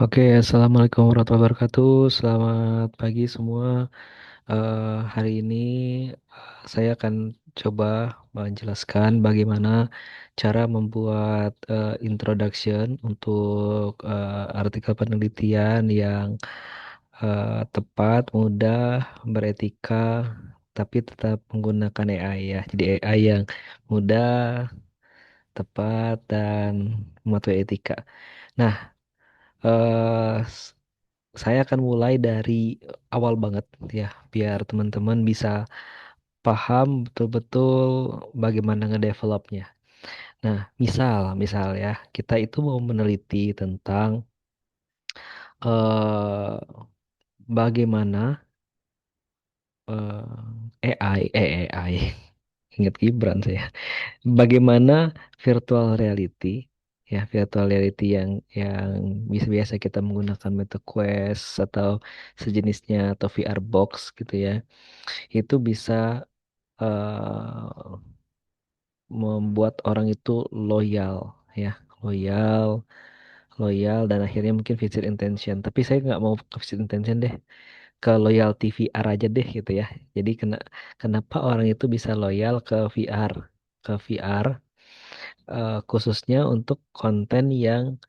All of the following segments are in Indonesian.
Oke, Assalamualaikum warahmatullahi wabarakatuh. Selamat pagi semua. Hari ini saya akan coba menjelaskan bagaimana cara membuat introduction untuk artikel penelitian yang tepat, mudah, beretika, tapi tetap menggunakan AI ya. Jadi AI yang mudah, tepat, dan mematuhi etika. Nah, eh saya akan mulai dari awal banget ya, biar teman-teman bisa paham betul-betul bagaimana ngedevelopnya. Nah, misal ya, kita itu mau meneliti tentang eh bagaimana AI, ingat Gibran saya. Bagaimana virtual reality, ya virtual reality yang biasa kita menggunakan MetaQuest atau sejenisnya atau VR box gitu ya, itu bisa eh, membuat orang itu loyal, ya loyal, loyal, dan akhirnya mungkin visit intention. Tapi saya nggak mau ke visit intention deh, ke loyalty VR aja deh gitu ya. Jadi kenapa orang itu bisa loyal ke VR, khususnya untuk konten yang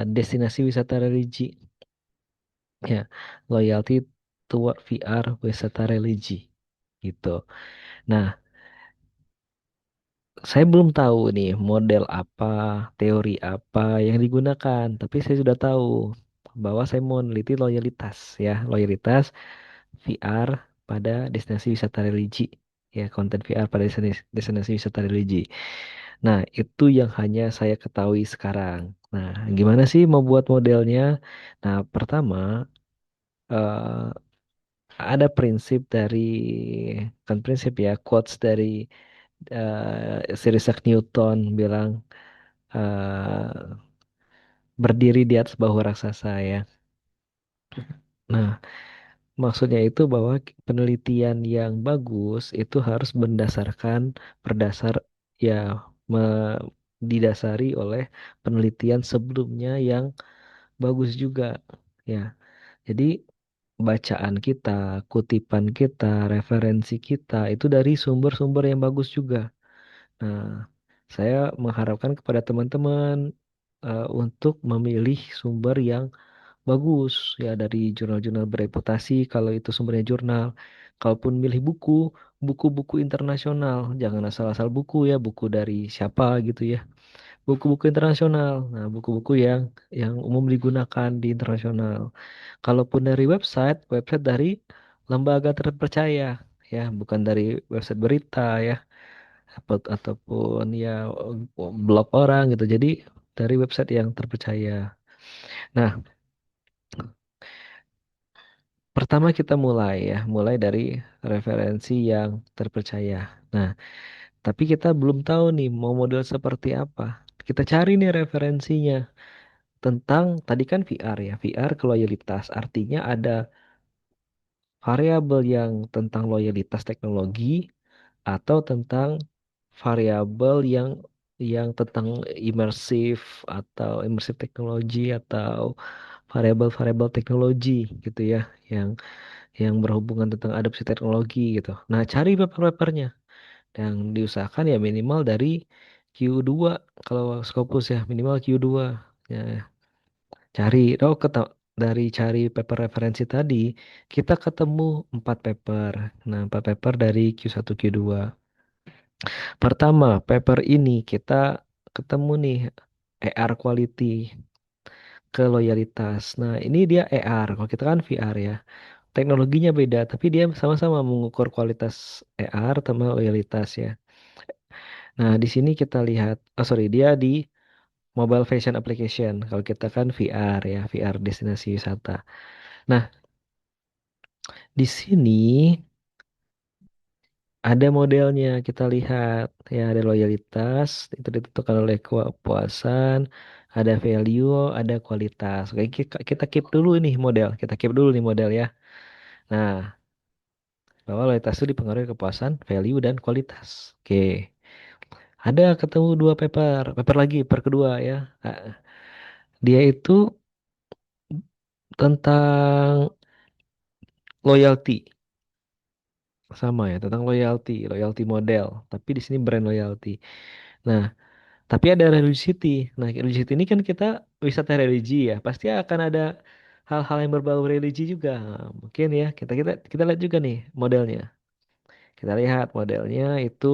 destinasi wisata religi, ya, loyalty toward VR wisata religi gitu. Nah, saya belum tahu nih model apa, teori apa yang digunakan, tapi saya sudah tahu bahwa saya mau meneliti loyalitas, ya, loyalitas VR pada destinasi wisata religi, ya, konten VR pada destinasi wisata religi. Nah, itu yang hanya saya ketahui sekarang. Nah, gimana sih mau buat modelnya? Nah, pertama, eh, ada prinsip dari, kan prinsip ya, quotes dari Sir Isaac Newton bilang, eh, berdiri di atas bahu raksasa ya. Nah, maksudnya itu bahwa penelitian yang bagus itu harus berdasar, ya, didasari oleh penelitian sebelumnya yang bagus juga, ya. Jadi bacaan kita, kutipan kita, referensi kita itu dari sumber-sumber yang bagus juga. Nah, saya mengharapkan kepada teman-teman untuk memilih sumber yang bagus, ya, dari jurnal-jurnal bereputasi kalau itu sumbernya jurnal. Kalaupun milih buku, buku-buku internasional, jangan asal-asal buku ya, buku dari siapa gitu ya. Buku-buku internasional. Nah, buku-buku yang umum digunakan di internasional. Kalaupun dari website dari lembaga terpercaya, ya, bukan dari website berita ya, ataupun ya blog orang gitu. Jadi dari website yang terpercaya. Nah, pertama kita mulai dari referensi yang terpercaya. Nah, tapi kita belum tahu nih mau model seperti apa. Kita cari nih referensinya tentang, tadi kan VR ya, VR ke loyalitas. Artinya ada variabel yang tentang loyalitas teknologi atau tentang variabel yang tentang imersif atau imersif teknologi atau variabel-variabel teknologi gitu ya, yang berhubungan tentang adopsi teknologi gitu. Nah, cari paper-papernya yang diusahakan ya minimal dari Q2, kalau Scopus ya minimal Q2. Ya, cari dari cari paper referensi tadi kita ketemu 4 paper. Nah, 4 paper dari Q1 Q2. Pertama, paper ini kita ketemu nih AR quality ke loyalitas. Nah, ini dia AR. Kalau kita kan VR ya. Teknologinya beda, tapi dia sama-sama mengukur kualitas AR sama loyalitas ya. Nah, di sini kita lihat, oh sorry, dia di mobile fashion application. Kalau kita kan VR ya, VR destinasi wisata. Nah, di sini ada modelnya, kita lihat ya, ada loyalitas, itu ditentukan oleh kepuasan, ada value, ada kualitas. Oke, kita keep dulu ini model, kita keep dulu nih model ya. Nah, bahwa loyalitas itu dipengaruhi kepuasan, value, dan kualitas. Oke. Ada ketemu dua paper, paper lagi, paper kedua ya. Nah, dia itu tentang loyalty sama ya, tentang loyalty, loyalty model. Tapi di sini brand loyalty. Nah, tapi ada religiosity. Nah, religiosity ini kan kita wisata religi ya, pasti akan ada hal-hal yang berbau religi juga. Nah, mungkin ya kita kita kita lihat juga nih modelnya. Kita lihat modelnya itu,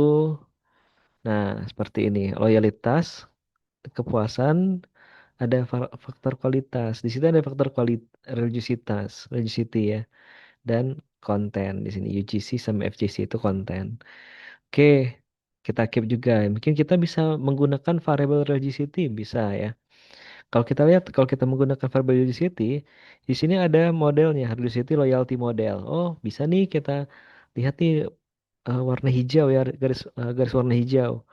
nah seperti ini, loyalitas, kepuasan, ada faktor kualitas. Di situ ada faktor religiositas, religiosity ya, dan konten di sini UGC sama FGC itu konten. Oke, kita keep juga. Mungkin kita bisa menggunakan variable religiosity bisa ya. Kalau kita lihat, kalau kita menggunakan variable religiosity, di sini ada modelnya, religiosity loyalty model. Oh, bisa nih kita lihat nih warna hijau ya, garis warna hijau.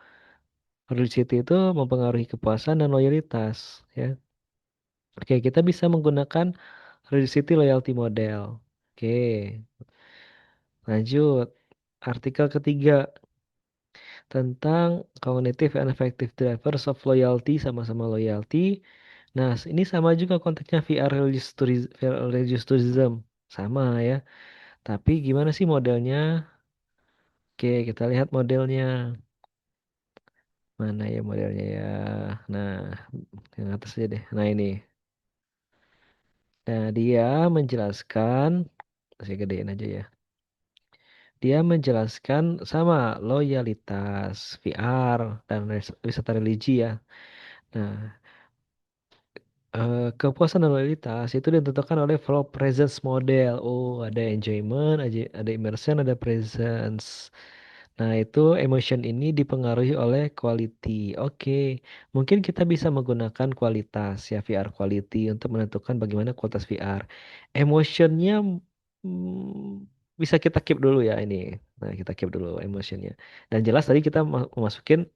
Religiosity itu mempengaruhi kepuasan dan loyalitas ya. Oke, kita bisa menggunakan religiosity loyalty model. Oke, lanjut. Artikel ketiga tentang cognitive and affective drivers of loyalty, sama-sama loyalty. Nah, ini sama juga konteksnya VR religious tourism. Sama ya. Tapi gimana sih modelnya? Oke, kita lihat modelnya. Mana ya modelnya ya? Nah, yang atas aja deh. Nah, ini. Nah, dia menjelaskan, saya gedein aja ya. Dia menjelaskan sama loyalitas, VR, dan wisata religi ya. Nah, kepuasan dan loyalitas itu ditentukan oleh flow presence model. Oh, ada enjoyment, ada immersion, ada presence. Nah, itu emotion ini dipengaruhi oleh quality. Oke, mungkin kita bisa menggunakan kualitas ya, VR quality untuk menentukan bagaimana kualitas VR. Emotionnya bisa kita keep dulu ya ini. Nah, kita keep dulu emotionnya. Dan jelas tadi kita masukin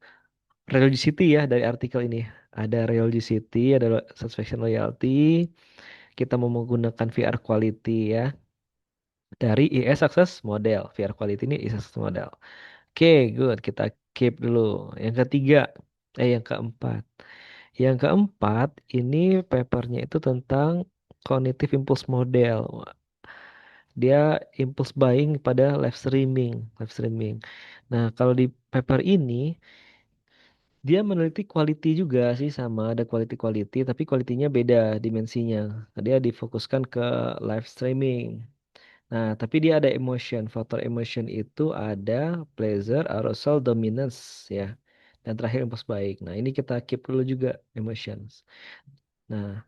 religiosity ya dari artikel ini. Ada religiosity, ada satisfaction loyalty. Kita mau menggunakan VR quality ya dari IS Access Model. VR quality ini IS Access Model. Oke, good. Kita keep dulu. Yang ketiga, yang keempat. Yang keempat, ini papernya itu tentang cognitive impulse model. Wah, dia impulse buying pada live streaming, live streaming. Nah, kalau di paper ini dia meneliti quality juga sih, sama ada quality tapi quality-nya beda dimensinya. Dia difokuskan ke live streaming. Nah, tapi dia ada emotion. Faktor emotion itu ada pleasure, arousal, dominance ya. Dan terakhir impulse baik. Nah, ini kita keep dulu juga emotions. Nah,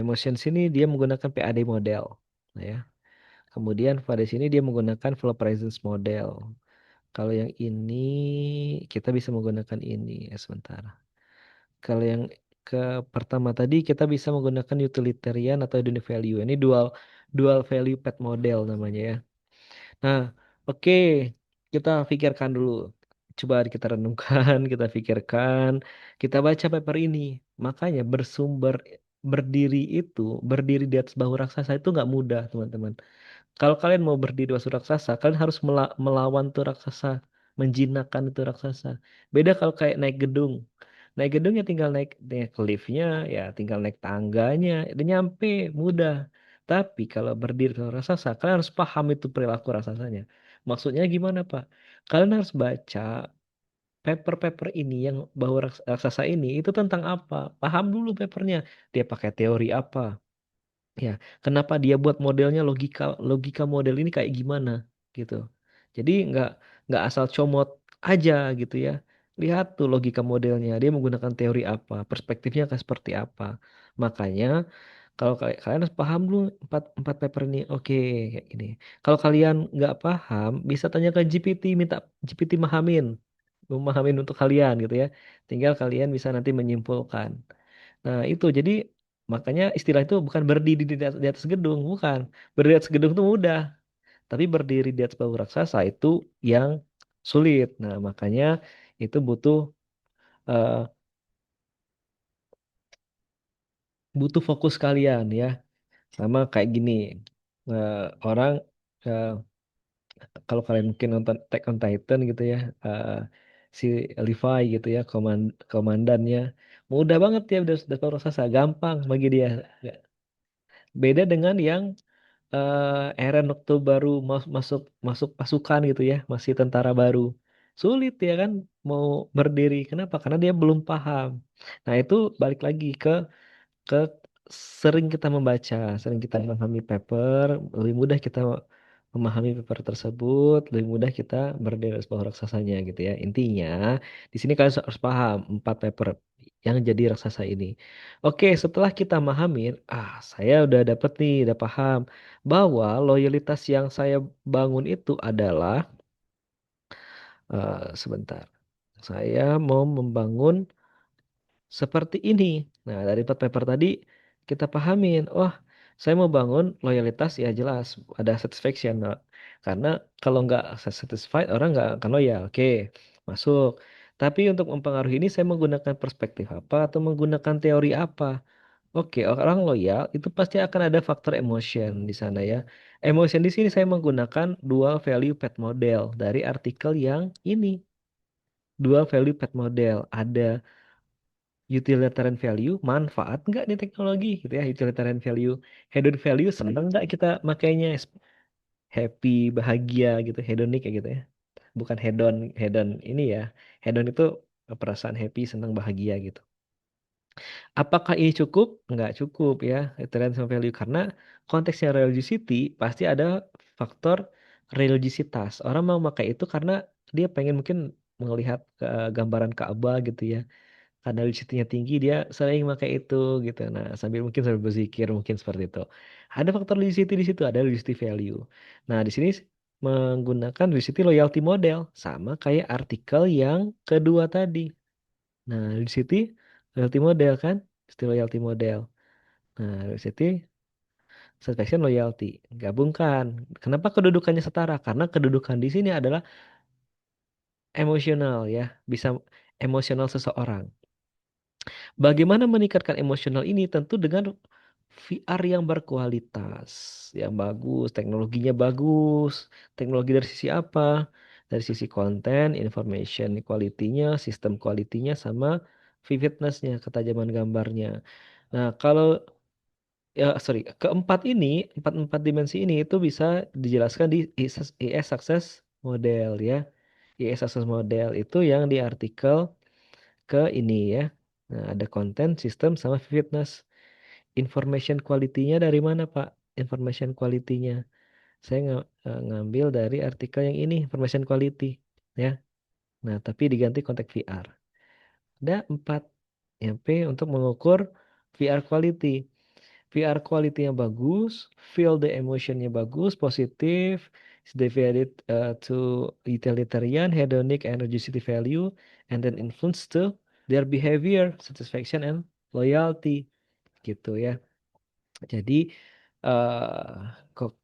emotions ini dia menggunakan PAD model. Nah, ya. Kemudian pada sini dia menggunakan flow presence model. Kalau yang ini kita bisa menggunakan ini. Ya, sebentar. Kalau yang ke pertama tadi kita bisa menggunakan utilitarian atau unique value. Ini dual dual value pet model namanya ya. Nah, oke, kita pikirkan dulu. Coba kita renungkan, kita pikirkan, kita baca paper ini. Makanya berdiri di atas bahu raksasa itu nggak mudah, teman-teman. Kalau kalian mau berdiri di raksasa, kalian harus melawan tuh raksasa, menjinakkan itu raksasa. Beda kalau kayak naik gedung. Naik gedungnya tinggal naik ke liftnya, ya tinggal naik tangganya, udah nyampe, mudah. Tapi kalau berdiri di raksasa, kalian harus paham itu perilaku raksasanya. Maksudnya gimana, Pak? Kalian harus baca paper-paper ini yang bahwa raksasa ini itu tentang apa. Paham dulu papernya. Dia pakai teori apa. Ya, kenapa dia buat modelnya, logika logika model ini kayak gimana gitu. Jadi nggak asal comot aja gitu ya. Lihat tuh logika modelnya, dia menggunakan teori apa, perspektifnya kayak seperti apa. Makanya kalau kalian harus paham dulu empat empat paper ini. Oke, kayak gini. Kalau kalian nggak paham, bisa tanya ke GPT, minta GPT memahamin untuk kalian gitu ya. Tinggal kalian bisa nanti menyimpulkan. Nah, itu jadi makanya istilah itu bukan berdiri di atas gedung, bukan. Berdiri di atas gedung itu mudah, tapi berdiri di atas bau raksasa itu yang sulit. Nah, makanya itu eh, butuh fokus kalian ya. Sama kayak gini. Eh, orang eh, kalau kalian mungkin nonton Attack on Titan gitu ya, si Levi gitu ya, komandannya mudah banget ya, udah bau raksasa, gampang bagi dia. Beda dengan yang Eren waktu baru masuk masuk pasukan gitu ya, masih tentara baru. Sulit ya kan mau berdiri. Kenapa? Karena dia belum paham. Nah, itu balik lagi ke sering kita membaca, sering kita memahami paper, lebih mudah kita memahami paper tersebut, lebih mudah kita berdiri di bawah raksasanya gitu ya. Intinya, di sini kalian harus paham empat paper yang jadi raksasa ini. Oke, setelah kita mahamin, saya udah dapet nih, udah paham bahwa loyalitas yang saya bangun itu adalah sebentar. Saya mau membangun seperti ini. Nah, dari empat paper tadi kita pahamin, oh, saya mau bangun loyalitas ya jelas ada satisfaction. Nah, karena kalau nggak satisfied orang nggak akan loyal. Oke, masuk. Tapi untuk mempengaruhi ini saya menggunakan perspektif apa atau menggunakan teori apa? Oke, orang loyal itu pasti akan ada faktor emotion di sana ya. Emotion di sini saya menggunakan dual value path model dari artikel yang ini. Dual value path model ada utilitarian value, manfaat nggak nih teknologi gitu ya, utilitarian value, hedon value, seneng nggak kita makainya, happy, bahagia gitu, hedonic ya gitu ya, bukan hedon, hedon ini ya, hedon itu perasaan happy, senang, bahagia gitu. Apakah ini cukup? Nggak cukup ya, utilitarian value karena konteksnya religiosity pasti ada faktor religiositas. Orang mau pakai itu karena dia pengen mungkin melihat gambaran Ka'bah gitu ya, karena listriknya tinggi dia sering pakai itu gitu. Nah, sambil mungkin sambil berzikir mungkin seperti itu. Ada faktor loyalty di situ, ada loyalty value. Nah, di sini menggunakan loyalty loyalty model sama kayak artikel yang kedua tadi. Nah, loyalty loyalty model kan, istilah loyalty model. Nah, loyalty satisfaction loyalty gabungkan. Kenapa kedudukannya setara? Karena kedudukan di sini adalah emosional ya, bisa emosional seseorang. Bagaimana meningkatkan emosional ini? Tentu dengan VR yang berkualitas, yang bagus, teknologinya bagus. Teknologi dari sisi apa? Dari sisi konten, information quality-nya, sistem quality-nya, sama vividness-nya, ketajaman gambarnya. Nah, kalau ya sorry, keempat ini, empat dimensi ini itu bisa dijelaskan di IS Success Model ya. IS Success Model itu yang di artikel ke ini ya. Nah, ada konten, sistem, sama vividness. Information quality-nya dari mana, Pak? Information quality-nya. Saya ngambil dari artikel yang ini, information quality. Ya. Nah, tapi diganti konteks VR. Ada 4. Yang P untuk mengukur VR quality. VR quality yang bagus, feel the emotion-nya bagus, positif, is divided to utilitarian, hedonic, energetic value, and then influence to their behavior, satisfaction, and loyalty. Gitu ya. Jadi kok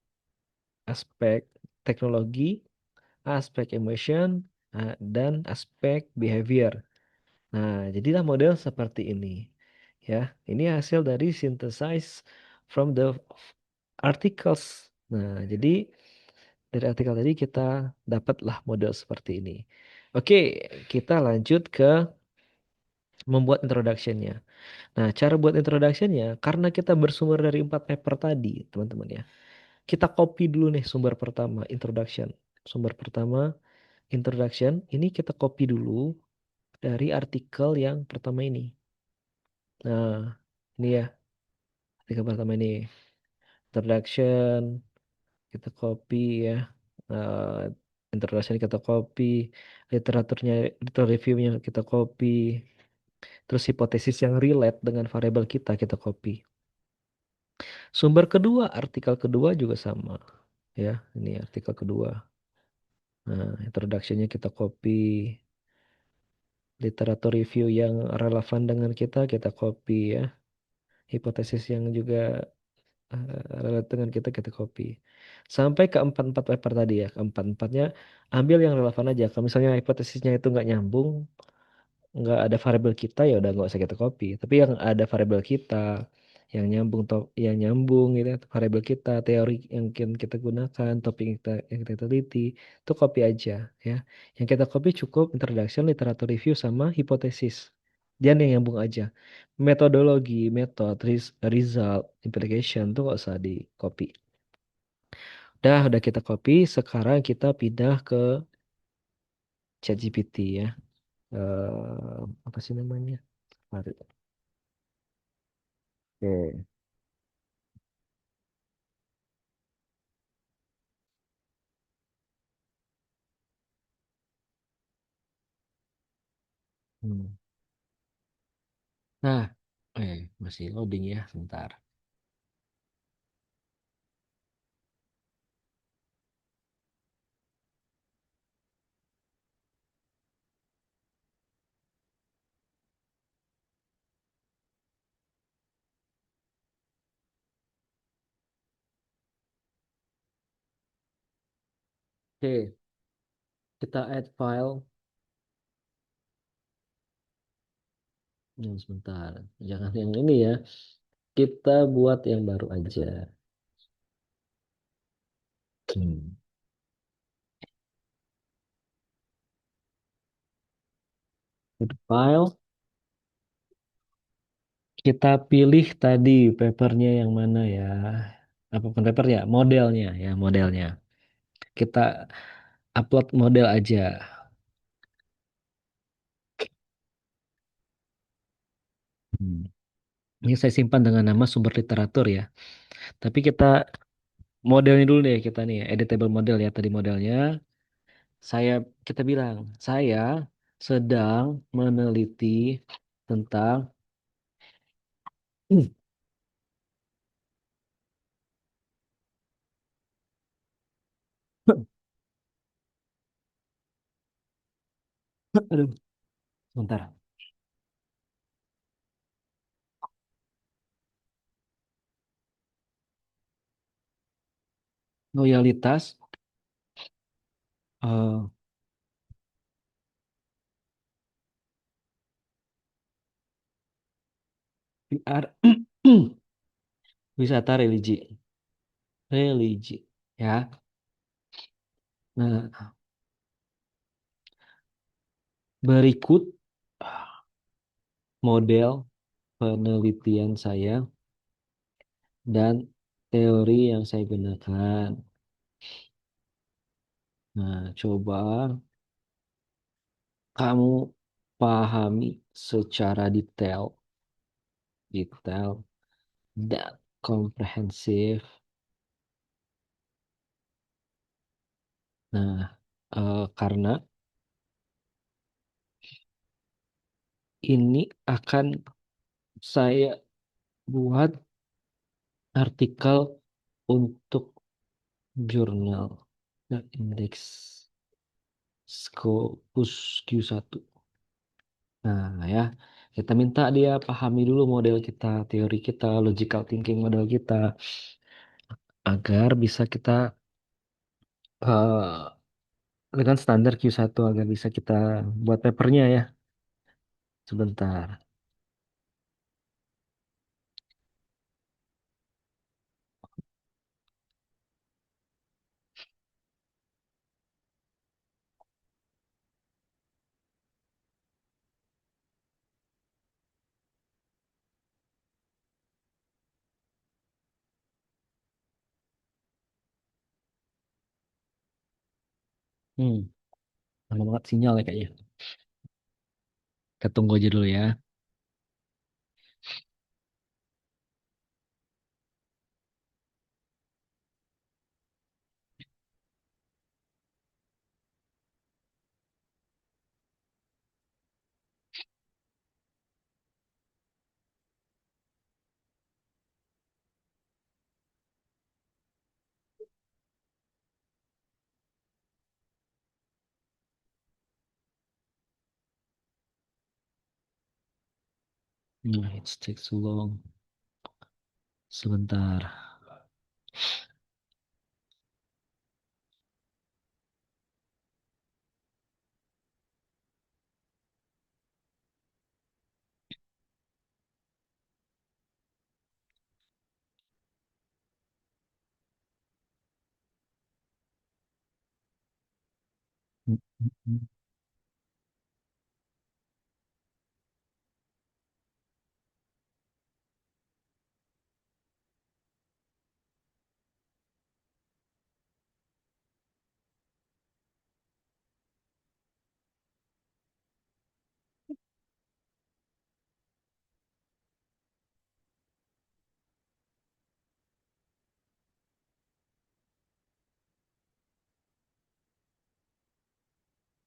aspek teknologi, aspek emotion, dan aspek behavior. Nah, jadilah model seperti ini. Ya, ini hasil dari synthesize from the articles. Nah, jadi dari artikel tadi kita dapatlah model seperti ini. Oke, kita lanjut ke membuat introduction-nya. Nah, cara buat introduction-nya, karena kita bersumber dari 4 paper tadi, teman-teman ya. Kita copy dulu nih sumber pertama, introduction. Sumber pertama, introduction. Ini kita copy dulu dari artikel yang pertama ini. Nah, ini ya, artikel pertama ini. Introduction, kita copy ya. Eh, introduction kita copy. Literaturnya, literatur reviewnya kita copy. Terus hipotesis yang relate dengan variabel kita copy. Sumber kedua, artikel kedua juga sama. Ya, ini artikel kedua. Nah, introduction-nya kita copy, literatur review yang relevan dengan kita copy ya. Hipotesis yang juga relate dengan kita copy. Sampai ke empat-empat paper tadi ya. Keempat-empatnya ambil yang relevan aja. Kalau misalnya hipotesisnya itu nggak nyambung, nggak ada variabel kita ya udah nggak usah kita copy. Tapi yang ada variabel kita, yang nyambung gitu, ya, variabel kita, teori yang kita gunakan, topik yang kita teliti, itu copy aja ya. Yang kita copy cukup introduction, literatur review sama hipotesis. Dia yang nyambung aja. Metodologi, metode, result, implication tuh gak usah di copy. Udah kita copy. Sekarang kita pindah ke ChatGPT ya. Apa sih namanya? Mari. Oke. Hmm. Nah, masih loading ya, sebentar. Oke, kita add file. Sebentar, jangan yang ini ya. Kita buat yang baru aja. Hmm. Add file. Kita pilih tadi papernya yang mana ya? Apa bukan papernya? Modelnya ya, modelnya. Kita upload model aja. Hmm. Ini saya simpan dengan nama sumber literatur ya. Tapi kita modelnya dulu deh kita nih, editable model ya tadi modelnya. Saya kita bilang, saya sedang meneliti tentang aduh, sebentar. Loyalitas eh PR wisata religi. Religi ya. Nah, berikut model penelitian saya dan teori yang saya gunakan. Nah, coba kamu pahami secara detail dan komprehensif. Nah, karena ini akan saya buat artikel untuk jurnal indeks Scopus Q1. Nah, ya, kita minta dia pahami dulu model kita, teori kita, logical thinking model kita, agar bisa kita dengan standar Q1 agar bisa kita buat papernya ya. Sebentar. Hmm, lama banget sinyal ya kayaknya. Kita tunggu aja dulu ya. It takes so long. Sebentar.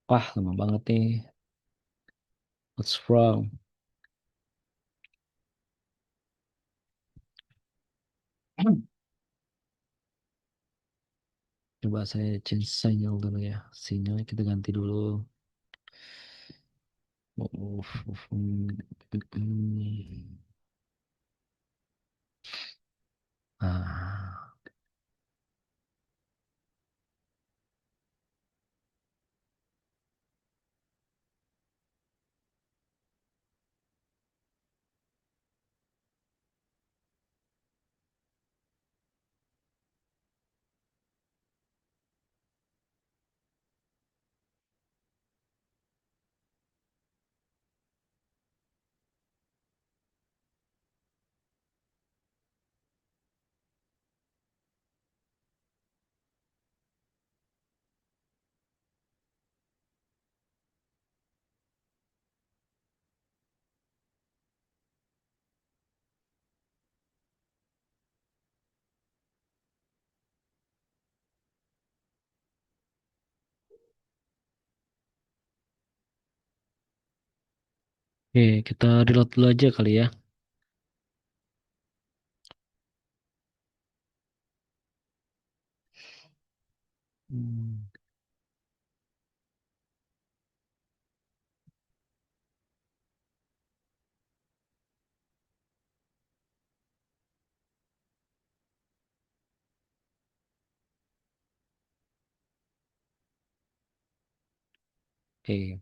Wah, lama banget nih. What's wrong? Coba saya change sinyal dulu ya. Sinyalnya kita ganti dulu. Ah, oke, kita reload dulu aja kali ya. Hmm, Oke.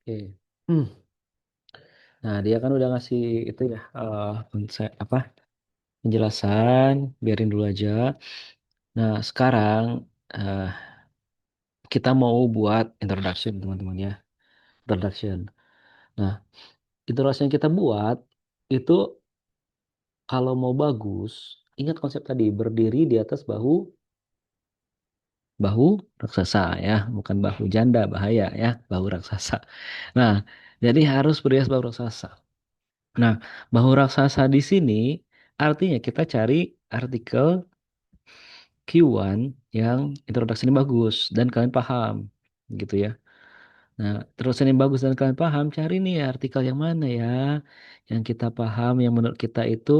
Oke. Hmm. Nah, dia kan udah ngasih itu ya, konsep apa penjelasan, biarin dulu aja. Nah, sekarang eh, kita mau buat introduction teman-teman ya, introduction. Nah, introduction yang kita buat itu kalau mau bagus, ingat konsep tadi berdiri di atas bahu raksasa ya, bukan bahu janda bahaya ya, bahu raksasa. Nah, jadi harus berdiri atas bahu raksasa. Nah, bahu raksasa di sini artinya kita cari artikel Q1 yang introduksinya bagus dan kalian paham gitu ya. Nah, terus yang bagus dan kalian paham, cari nih artikel yang mana ya yang kita paham, yang menurut kita itu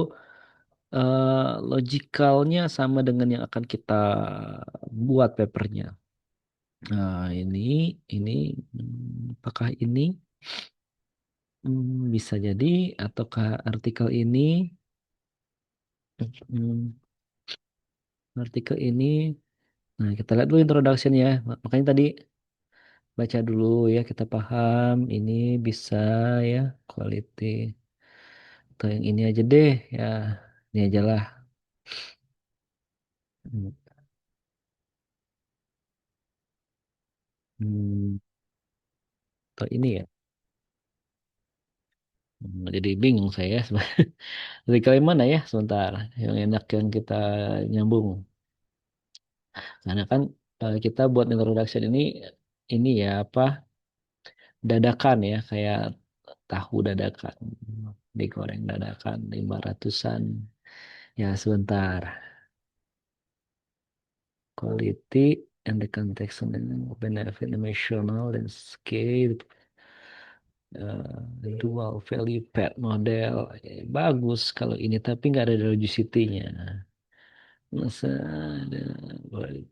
logikalnya sama dengan yang akan kita buat papernya. Nah, ini apakah ini bisa jadi ataukah artikel ini hmm, artikel ini. Nah, kita lihat dulu introduction ya. Makanya tadi baca dulu ya, kita paham ini bisa ya, quality atau yang ini aja deh ya. Ini aja lah. Hmm, hmm, atau ini ya. Jadi bingung saya ya. Artikel yang mana ya sebentar. Yang enak yang kita nyambung. Karena kan kita buat introduction ini ya apa dadakan ya kayak tahu dadakan digoreng dadakan 500-an ya sebentar. Quality and the context and then benefit emotional dan scale dual value pet model. Bagus kalau ini tapi nggak ada logicity-nya. Masa ada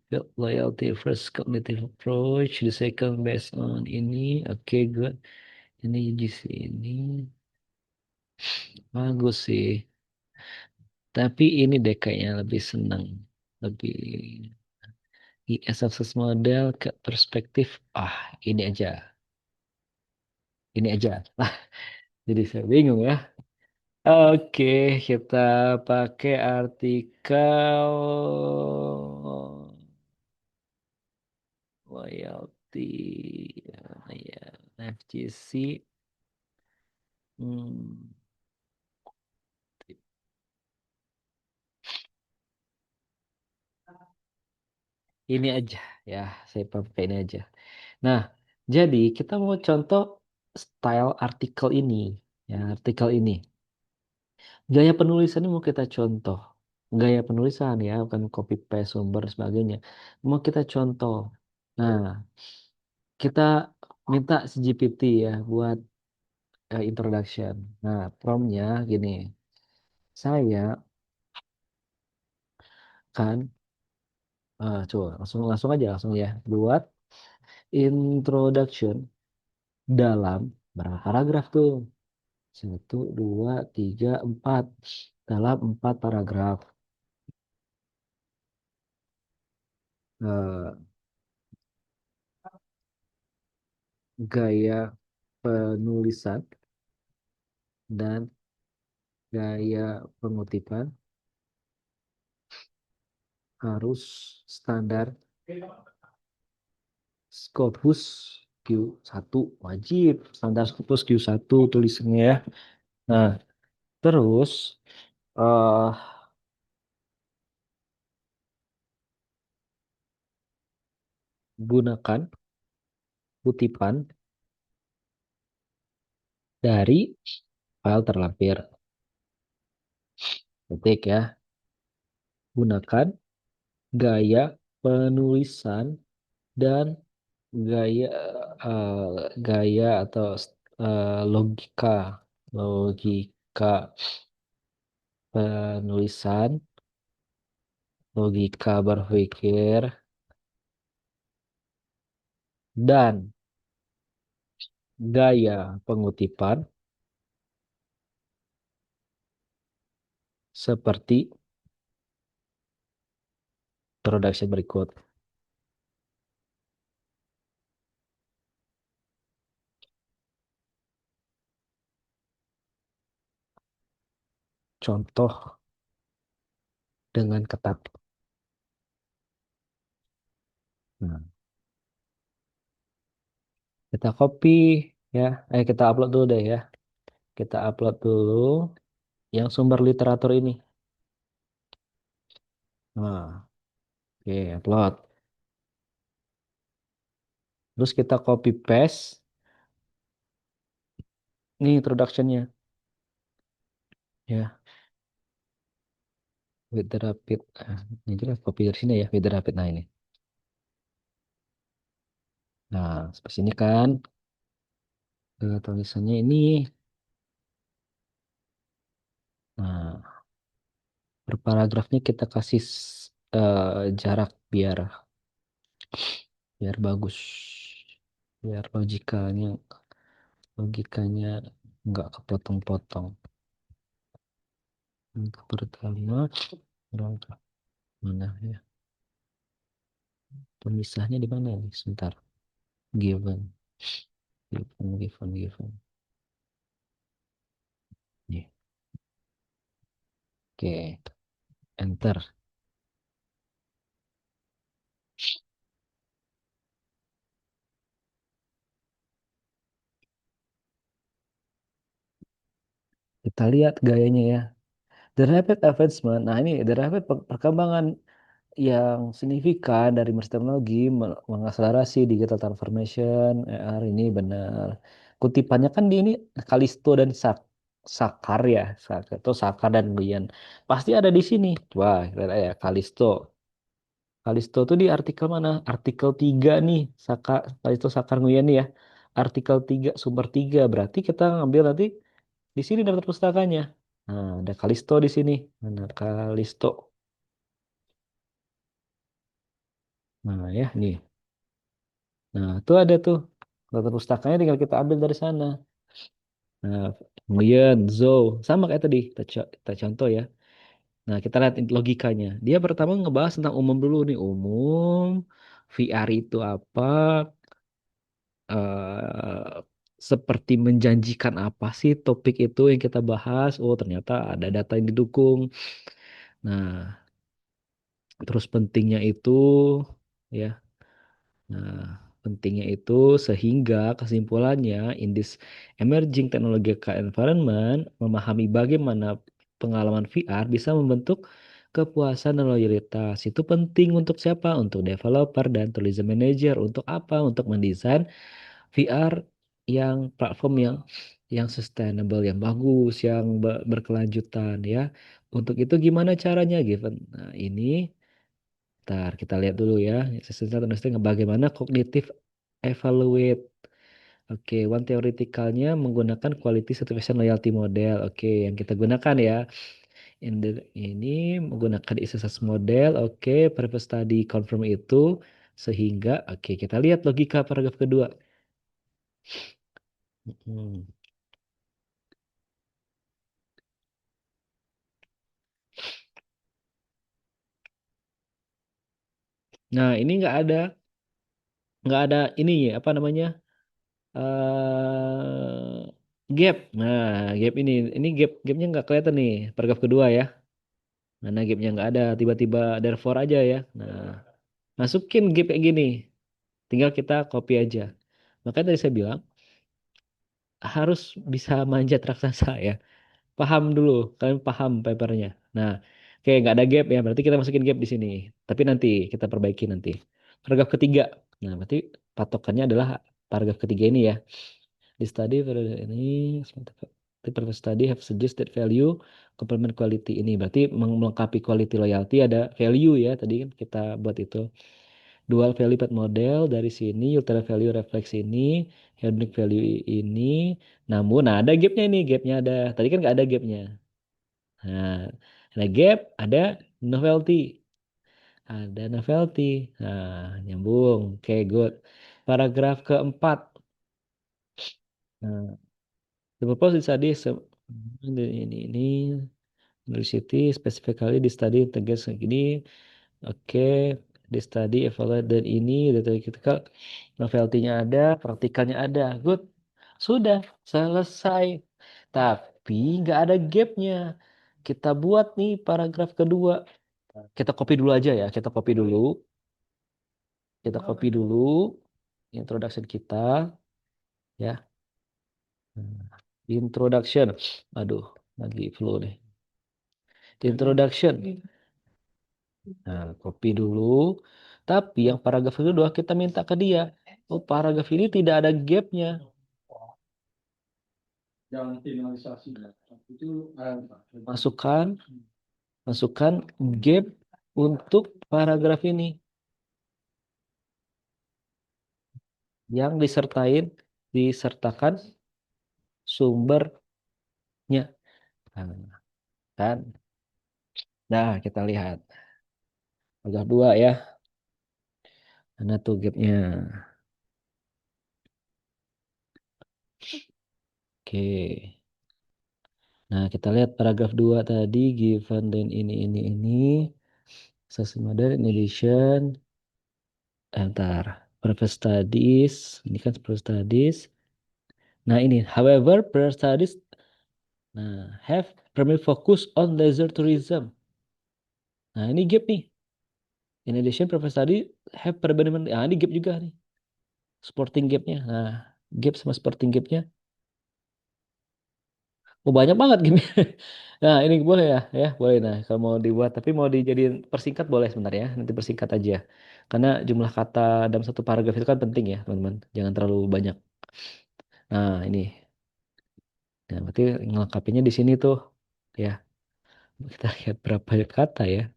build loyalty first cognitive approach, the second based on ini, oke good. Ini UGC ini bagus sih. Tapi ini deh kayaknya lebih seneng, lebih IS Success Model ke perspektif. Ah, ini aja, ini aja. Lah, jadi saya bingung ya. Oke, kita pakai artikel loyalty. ya, FGC. Hmm, ini aja ya, saya pakai ini aja. Nah, jadi kita mau contoh style artikel ini. Ya, artikel ini. Gaya penulisannya mau kita contoh. Gaya penulisan ya, bukan copy paste sumber dan sebagainya. Mau kita contoh. Nah, kita minta si GPT ya buat introduction. Nah, promptnya gini. Saya kan, coba langsung langsung aja langsung ya. Buat introduction dalam berapa paragraf tuh? Satu, dua, tiga, empat. Dalam empat paragraf. Eh, Gaya penulisan dan gaya pengutipan harus standar Scopus Q1 wajib standar Scopus Q1 tulisannya ya. Nah, terus eh gunakan kutipan dari file terlampir. Ketik ya. Gunakan gaya penulisan dan gaya eh, gaya atau logika logika penulisan, logika berpikir, dan gaya pengutipan seperti production berikut. Contoh dengan ketat. Nah, kita copy ya. Kita upload dulu deh ya. Kita upload dulu yang sumber literatur ini. Nah, oke, upload. Terus kita copy paste. Nih introduction-nya. Ya, with the rapid. Ini jelas copy dari sini ya, with the rapid. Nah, ini. Nah, seperti ini kan. Tulisannya ini. Nah, per paragrafnya kita kasih jarak biar biar bagus. Biar logikanya nggak kepotong-potong. Yang pertama, berangkat mana ya? Pemisahnya di mana nih? Sebentar. Given, given. Nih. Oke, enter. Kita lihat gayanya ya. The rapid advancement. Nah, ini the rapid perkembangan yang signifikan dari teknologi mengakselerasi digital transformation AR ini benar. Kutipannya kan di ini Kalisto dan Sakar ya, Sakar atau Sakar dan Guyan. Pasti ada di sini. Wah, lihat ya Kalisto. Kalisto tuh di artikel mana? Artikel 3 nih, Kalisto Sakar Nguyen nih ya. Artikel 3 sumber 3 berarti kita ngambil nanti di sini daftar pustakanya. Nah, ada Kalisto di sini. Mana Kalisto? Nah, ya nih. Nah, itu ada tuh. Daftar pustakanya tinggal kita ambil dari sana. Nah, kemudian Zoe. Sama kayak tadi. Kita contoh ya. Nah, kita lihat logikanya. Dia pertama ngebahas tentang umum dulu nih. Umum. VR itu apa? eh Seperti menjanjikan apa sih topik itu yang kita bahas? Oh, ternyata ada data yang didukung. Nah, terus pentingnya itu ya. Nah. pentingnya itu sehingga kesimpulannya in this emerging technological environment memahami bagaimana pengalaman VR bisa membentuk kepuasan dan loyalitas. Itu penting untuk siapa? Untuk developer dan tourism manager. Untuk apa? Untuk mendesain VR yang platform yang sustainable, yang bagus, yang berkelanjutan ya. Untuk itu gimana caranya, Given? Nah, ini ntar kita lihat dulu ya. Sesuatu understanding bagaimana kognitif evaluate. Oke, one theoreticalnya menggunakan quality satisfaction loyalty model. Oke, yang kita gunakan ya. Ini menggunakan ISSS model. Oke, previous study confirm itu. Sehingga, oke, kita lihat logika paragraf kedua. Hmm. Nah, ini nggak ada ini ya, apa namanya, gap. Nah, gap ini gapnya nggak kelihatan nih, paragraf kedua ya. Mana gapnya nggak ada, tiba-tiba therefore aja ya. Nah, masukin gap kayak gini, tinggal kita copy aja. Makanya tadi saya bilang harus bisa manjat raksasa ya. Paham dulu, kalian paham papernya. Nah, oke nggak ada gap ya, berarti kita masukin gap di sini. Tapi nanti kita perbaiki nanti. Paragraf ketiga. Nah, berarti patokannya adalah paragraf ketiga ini ya. Di study periode ini the previous study have suggested value complement quality ini. Berarti melengkapi quality loyalty ada value ya. Tadi kan kita buat itu. Dual value path model dari sini, ultra value reflex ini, hedonic value ini. Namun, nah ada gapnya ini, gapnya ada. Tadi kan nggak ada gapnya. Nah, ada gap, ada novelty, ada novelty. Nah, nyambung. Oke, good. Paragraf keempat. Nah, the purpose study ini university specifically di study tegas gini. Oke, di study evaluate dan ini data critical novelty-nya ada, praktikalnya ada. Good. Sudah selesai. Tapi nggak ada gapnya. Kita buat nih paragraf kedua. Kita copy dulu aja ya. Kita copy dulu. Kita copy dulu introduction kita ya. Hmm. Introduction. Aduh, lagi flu nih. Introduction. Nah, copy dulu. Tapi yang paragraf kedua kita minta ke dia. Oh, paragraf ini tidak ada gapnya. Jangan finalisasi. Itu masukkan, masukkan gap untuk paragraf ini yang disertakan sumbernya. Nah, kan? Nah, kita lihat. Paragraf dua ya. Mana tuh gapnya? Oke. Nah, kita lihat paragraf 2 tadi, given dan ini. Sesi modern edition. Ntar. Private studies. Ini kan private studies. Nah, ini. However, private studies have primary focus on leisure tourism. Nah, ini gap nih. In addition, private study have predominant. Nah, ini gap juga nih. Sporting gapnya. Nah, gap sama sporting gapnya. Oh, banyak banget gapnya. Nah, ini boleh ya, ya boleh. Nah, kalau mau dibuat, tapi mau dijadiin persingkat boleh sebentar ya. Nanti persingkat aja. Karena jumlah kata dalam satu paragraf itu kan penting ya, teman-teman. Jangan terlalu banyak. Nah, ini. Nah, berarti ngelengkapinnya di sini tuh. Ya, kita lihat berapa kata ya.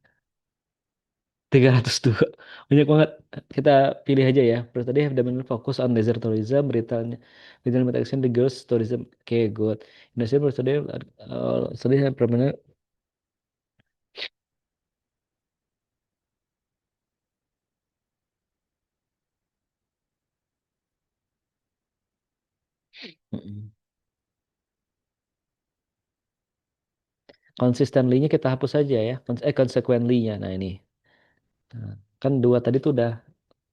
302. Banyak banget. Kita pilih aja ya. Terus tadi have the main focus on desert tourism, Britanya, Britanya action the girls tourism. Oke, good. Indonesia terus tadi have permanent. Mm-mm. Consistently-nya kita hapus saja ya. Consequently-nya. Nah, ini. Nah, kan dua tadi tuh udah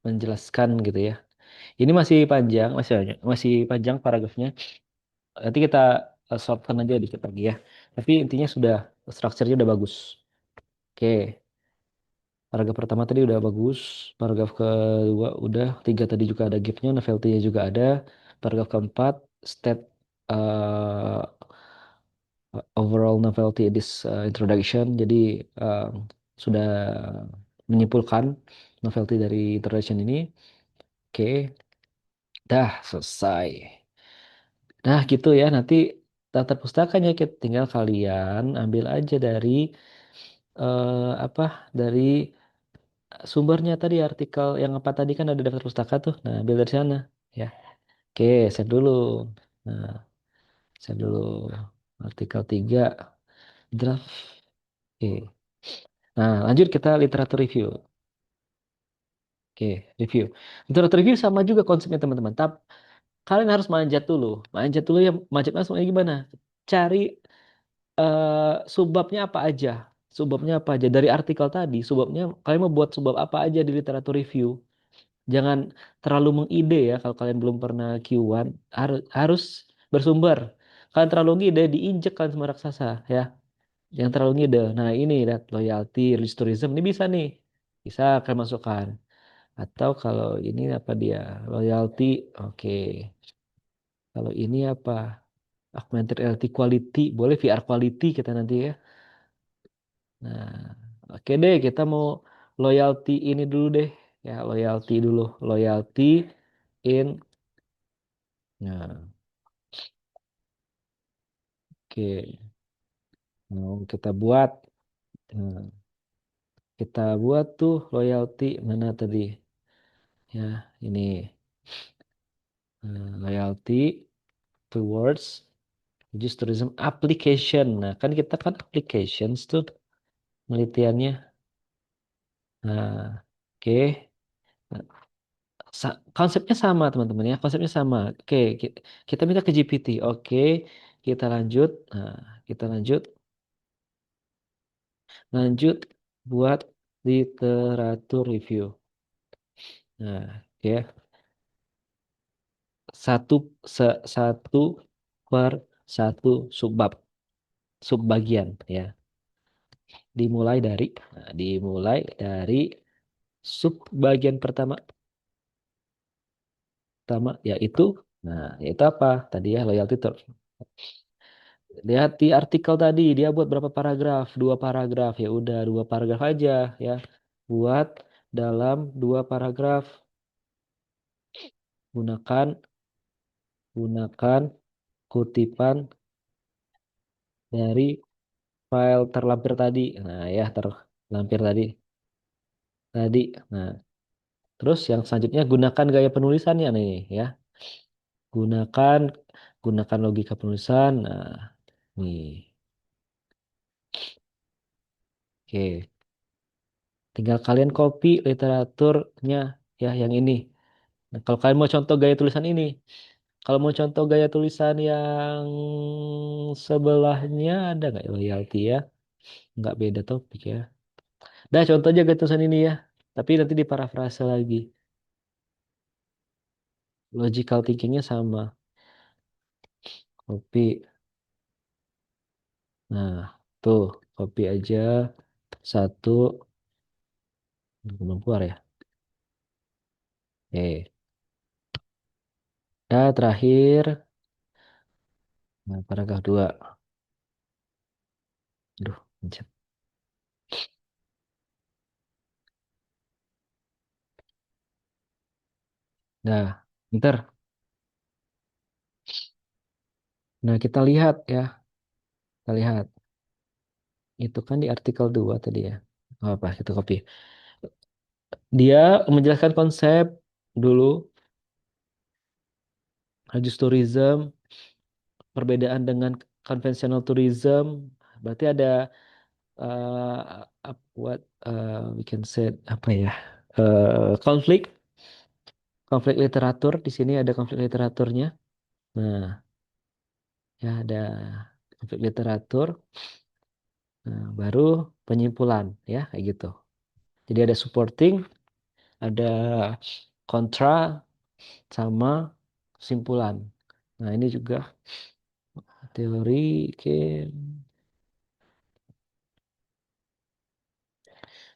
menjelaskan gitu ya. Ini masih panjang, masih panjang paragrafnya. Nanti kita shortkan aja dikit lagi ya. Tapi intinya sudah strukturnya udah bagus. Oke. Paragraf pertama tadi udah bagus, paragraf kedua udah, tiga tadi juga ada give-nya, novelty-nya juga ada. Paragraf keempat, state uh, overall novelty this introduction. Jadi uh, sudah menyimpulkan novelty dari introduction ini. Oke, dah selesai. Nah, gitu ya. Nanti daftar pustakanya tinggal kalian ambil aja dari apa? Dari sumbernya tadi artikel yang apa tadi kan ada daftar pustaka tuh. Nah, ambil dari sana ya. Oke, save dulu. Nah, save dulu artikel 3 draft. Oke. Nah, lanjut kita literatur review. Oke, review. Literatur review sama juga konsepnya teman-teman. Tapi kalian harus manjat dulu. Manjat dulu ya. Manjat langsung gimana? Cari subbabnya apa aja. Subbabnya apa aja. Dari artikel tadi, subbabnya kalian mau buat subbab apa aja di literatur review. Jangan terlalu mengide ya kalau kalian belum pernah Q1. Harus bersumber. Kalian terlalu ngide, diinjek kan sama raksasa ya. Yang terlalu ngide. Nah ini lihat loyalty, religious tourism. Ini bisa nih. Bisa kalian masukkan. Atau kalau ini apa dia? Loyalty, oke. Kalau ini apa? Augmented reality quality, boleh VR quality kita nanti ya. Nah, oke deh, kita mau loyalty ini dulu deh. Ya, loyalty dulu. Loyalty in. Nah, oke. Mau kita buat. Nah, kita buat tuh loyalty mana tadi? Ya, ini. Loyalty towards religious tourism application. Nah, kan kita kan applications tuh penelitiannya. Nah, oke. Nah, konsepnya sama teman-teman ya, konsepnya sama. Oke, kita minta ke GPT. Oke, kita lanjut. Nah, kita lanjut, lanjut buat literatur review. Nah, oke, satu satu per satu subbab, subbagian ya. Dimulai dari subbagian pertama, pertama yaitu, nah, yaitu apa? Tadi ya loyalty. Lihat di artikel tadi dia buat berapa paragraf? Dua paragraf ya udah dua paragraf aja ya. Buat dalam dua paragraf gunakan gunakan kutipan dari file terlampir tadi. Nah ya terlampir tadi tadi. Nah terus yang selanjutnya gunakan gaya penulisannya nih ya. Gunakan gunakan logika penulisan. Nah nih oke. Tinggal kalian copy literaturnya ya yang ini. Nah, kalau kalian mau contoh gaya tulisan ini, kalau mau contoh gaya tulisan yang sebelahnya ada nggak loyalty ya? Nggak beda topik ya. Dah contoh aja gaya tulisan ini ya. Tapi nanti diparafrase lagi. Logical thinkingnya sama. Copy. Nah, tuh copy aja satu. Belum keluar ya. Dah terakhir. Nah, paragraf 2. Aduh, pencet. Nah, ntar. Nah, kita lihat ya. Kita lihat. Itu kan di artikel 2 tadi ya. Oh, apa, kita copy. Dia menjelaskan konsep dulu, religious tourism, perbedaan dengan conventional tourism. Berarti ada what we can say apa ya? Konflik, konflik literatur. Di sini ada konflik literaturnya. Nah, ya ada konflik literatur. Nah, baru penyimpulan ya kayak gitu. Jadi ada supporting, ada kontra, sama kesimpulan. Nah, ini juga teori, oke.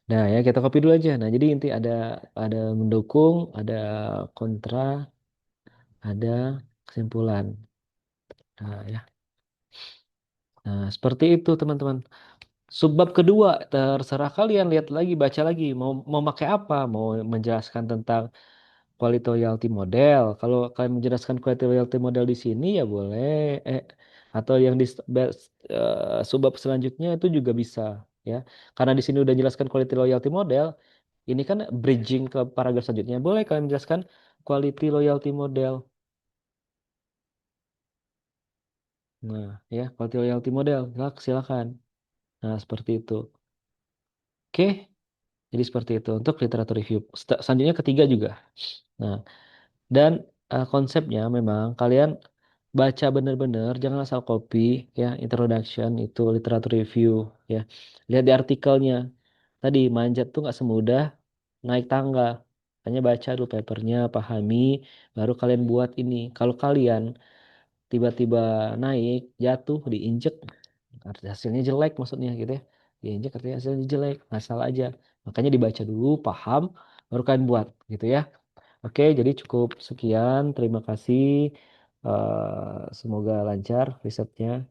Nah, ya kita copy dulu aja. Nah, jadi inti ada mendukung, ada kontra, ada kesimpulan. Nah, ya. Nah, seperti itu teman-teman. Subbab kedua, terserah kalian lihat lagi, baca lagi. Mau mau pakai apa? Mau menjelaskan tentang quality loyalty model. Kalau kalian menjelaskan quality loyalty model di sini ya boleh. Atau yang di subbab selanjutnya itu juga bisa, ya. Karena di sini udah jelaskan quality loyalty model. Ini kan bridging ke paragraf selanjutnya. Boleh kalian menjelaskan quality loyalty model. Nah, ya, quality loyalty model. Silakan. Nah, seperti itu. Oke, jadi seperti itu untuk literatur review. Selanjutnya ketiga juga. Nah, dan konsepnya memang kalian baca bener-bener, jangan asal copy, ya. Introduction itu literatur review, ya. Lihat di artikelnya. Tadi manjat tuh nggak semudah naik tangga. Hanya baca dulu papernya, pahami, baru kalian buat ini. Kalau kalian tiba-tiba naik, jatuh, diinjek, hasilnya jelek maksudnya gitu ya. Diinjek artinya hasilnya jelek, ngasal aja. Makanya dibaca dulu, paham, baru kalian buat gitu ya. Oke, jadi cukup sekian. Terima kasih. Semoga lancar risetnya.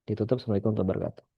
Ditutup. Assalamualaikum warahmatullahi wabarakatuh.